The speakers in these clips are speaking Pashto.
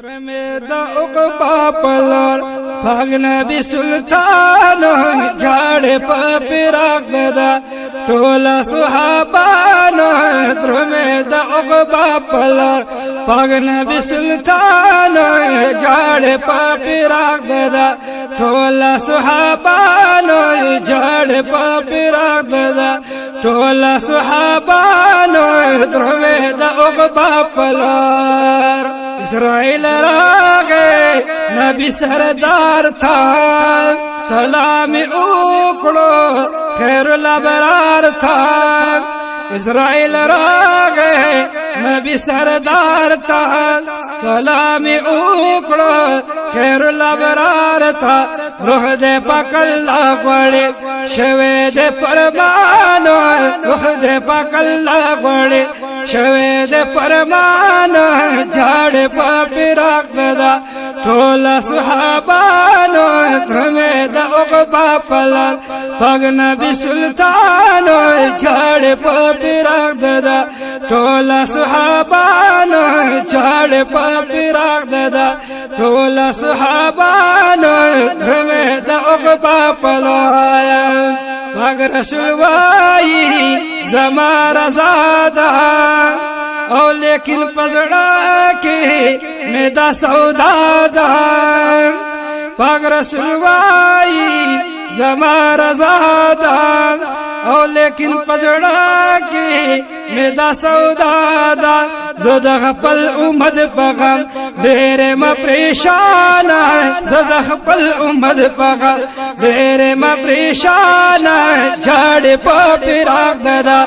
رمید عقبا پلار پاک نبی سلطان جھاڑ پا پیراق دا ٹولا صحابان رمید عقبا پلار پاک نبی سلطان جھاڑ پا پیراق دا ٹولا صحابان جھاڑ پا پیراق دا ٹولا صحابان رمید عقبا پلار اسرائیل راغے نبی سردار تھا سلام اوکڑو خیر الابرار تھا اسرائیل راغے نبی سردار تھا سلام اوکڑو خیر الابرار تھا روح دے پکلا گوڑے شوے دے پرمانو روح دے پکلا گوڑے شوے دے پرمانو جھاڑ پا پیراق دا ٹولا صحابانو درمید عقبا پلار پاک نبی سلطانو جھاڑ پا پیراق دا ٹولا صحابانو جھاڑ پا پیراق دا ٹولا صحابانو درمید عقبا پلار پاک رسول وائی زما رضا دا او لیکن پزڑا کے میدا سودا دا پاک رسول وائی زما رضا دا او لیکن پزڑا کے میدا سودا دا زدہ پل امد پغم دیرے ما پریشان زدہ پل امد پغم دیرے ما پریشان جھاڑ پا پیراق دا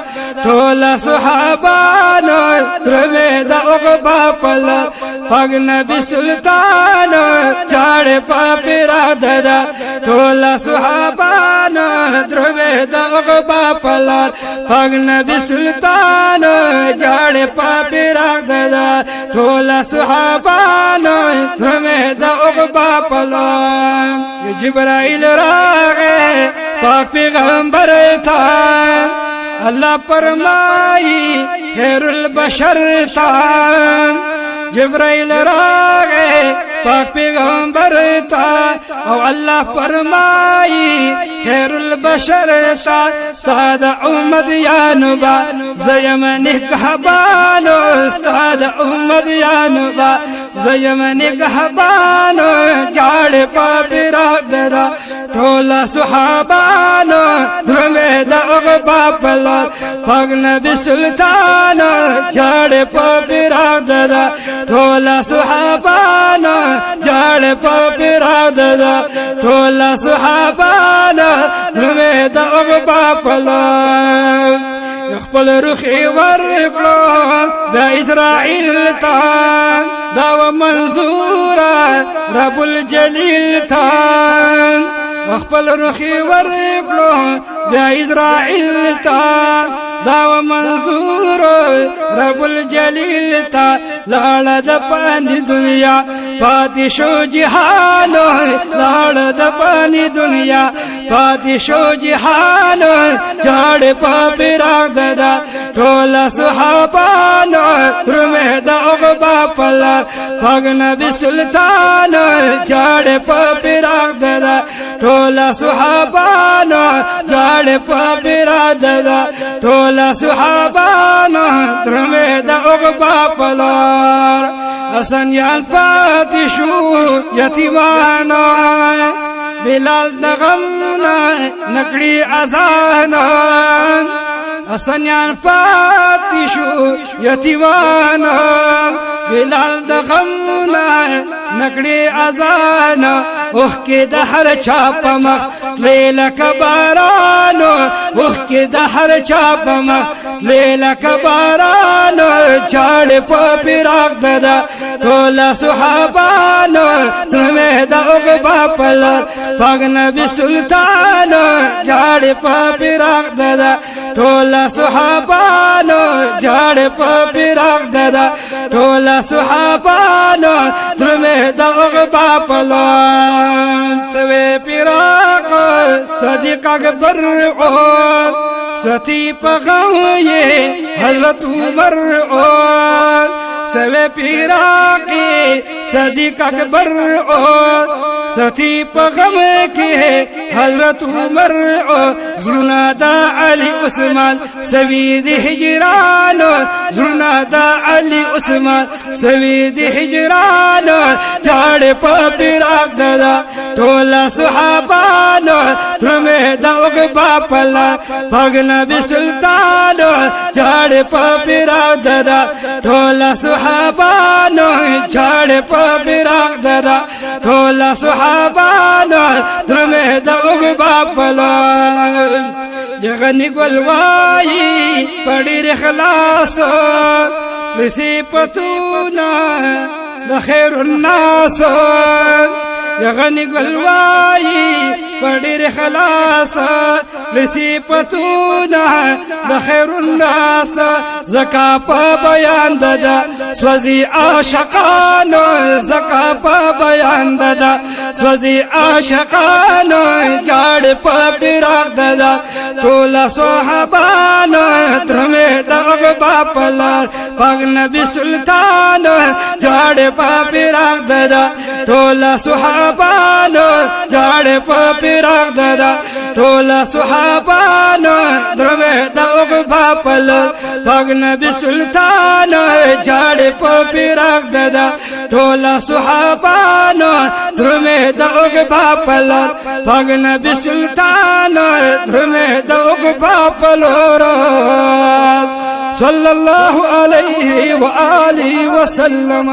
ٹولا صحابانو درمید عقبا پلار پاک نبی سلطان جھاڑ پا پیراق دا ٹولا صحابانو درمید عقبا پلار پاک نبی سلطان جھاڑ پا پیراق دا ٹولا صحابانو درمید عقبا پلار جبرائیل راغے پاک پیغمبر تھا اللہ فرمائی خیر البشر تھا جبرائیل راغے پاک پیغمبر تھا او اللہ فرمائی خیر البشر تھا استاد امت یا نبا زیم نگہبانو استاد امت یا نبا زیم نگہبانو جھاڑ پا پیراق دا ٹولا صحابانو درمید عقبا پلار پاک نبی سلطان جھاڑ پا پیراق دا ٹولا صحابانو جھاڑ پا پیراق دا ٹولا صحابانو درمید عقبا پلار خپل رخی ورکلو دا اسرائیل تا دا و منظورا رب الجلیل تا خپل رخی ورکلو دا اسرائیل تا دا و منظور رب الجلیل تا لاړ د پانی دنیا پاتې شو جهانو لاړ د پانی دنیا پاتې شو جهانو جھاڑ پا پیراق دا ٹولا صحابانو درمید عقبا پلار پاک نبی سلطان جھاڑ پا پیراق دا ٹولا صحابانو جھاڑ پا پیراق دا ٹولا صحابانو درمید عقبا پلار اسنیان پاتی شو یتیمانو بلال نغمنا نکڑی اذانا اسنیان پاتی شو یتیمانو بلال نغمنا نکڑی اذانا اوہ کے دہر چاپ مخ لیلک بارانو اوہ کے دہر چاپ مخ لیلک بارانو جھاڑ پا پیراق دا ٹولا صحابانو درمید عقبا پلار پاک نبی سلطان جھاڑ پا پیراق دا ٹولا صحابانو جھاڑ پا پیراق دا ٹولا صحابانو درمید عقبا پلار توے پیراق صدیق اکبر ستی پغم یہ حضرت عمر اور سوے پیرا کے صدیق اکبر اور ستی پغم کے حضرت عمر اور زرنا دا علی عثمان سوید ہجران زرنا دا علی عثمان سوید ہجران جاڑ پا پیراک دادا ٹولا صحابان ترمے دا اگبا پلا پاگ نبی سلطان جاڑ پا پیراک دادا ٹولا صحابان جاڑ پا پیراک دادا ٹولا صحابان ترمے دا اگبا پلا یغنی گلوائی پڑی رخلاص لسی پتونا لخیر الناس یغنی گلوائی پڑی رخلاص لسی پتونا لخیر الناس زکا پا بیان دادا سوزی عاشقان زکا پا بیان دادا سوزی عاشقان جاڑ پا پیراک دادا ٹولا صحابان درمے دغب باپلار پاک نبی سلطان جاڑ پا پیراک دادا ٹولا صحابان جاڑ پا پیراک دادا ٹولا صحابان درمے دغب باپلار پاک نبی سلطان جاڑ پا پیراک دادا ٹولا صحابان درمے دغب باپلار پاک نبی سلطان درمے دغب باپلار صلی اللہ علیہ وآلہ وسلم.